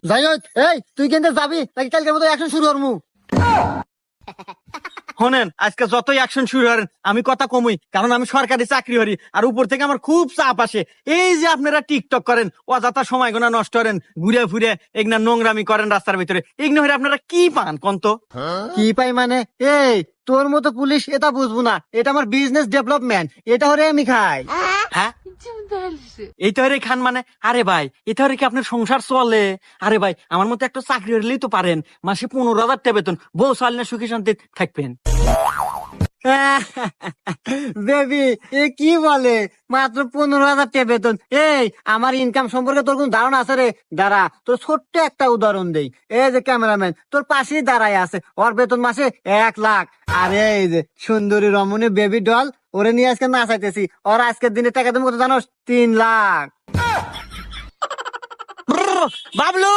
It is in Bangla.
যাই হোক, এই তুই কিন্তু যাবি নাকি কালকের মতো অ্যাকশন শুরু করমু? শোনেন, আজকে যতই অ্যাকশন শুরু করেন আমি কথা কমই, কারণ আমি সরকারি চাকরি করি আর উপর থেকে আমার খুব চাপ আসে। এই যে আপনারা টিকটক করেন, অযথা সময় গোনা নষ্ট করেন, ঘুরে ফিরে এগুলা নোংরামি করেন রাস্তার ভিতরে, এগুলো হলে আপনারা কি পান কন্ত? কি পাই মানে? এই তোর মতো পুলিশ এটা বুঝবো না, এটা আমার বিজনেস ডেভেলপমেন্ট, এটা হরে আমি খাই। হ্যাঁ, এই তো হরে খান মানে? আরে ভাই, এটা হরে কি আপনার সংসার চলে? আরে ভাই, আমার মতো একটা চাকরি হলেই তো পারেন, মাসে 15,000 টাকা বেতন, বউ চালিয়ে সুখী শান্তি থাকবেন। বেবি, এ কি বলে? মাত্র 15,000 টাকা বেতন? এই আমার ইনকাম সম্পর্কে তোর কোন ধারণা আছে রে? দাঁড়া, তোর ছোট্ট একটা উদাহরণ দেই। এই যে ক্যামেরাম্যান তোর পাশেই দাঁড়ায় আছে, ওর বেতন মাসে 1 লাখ। আর এই যে সুন্দরী রমণী বেবি ডল, ওরে নিয়ে আজকে নাচাইতেছি, ওর আজকের দিনে টাকা তুমি কত জানোস? 3 লাখ। বাবলু।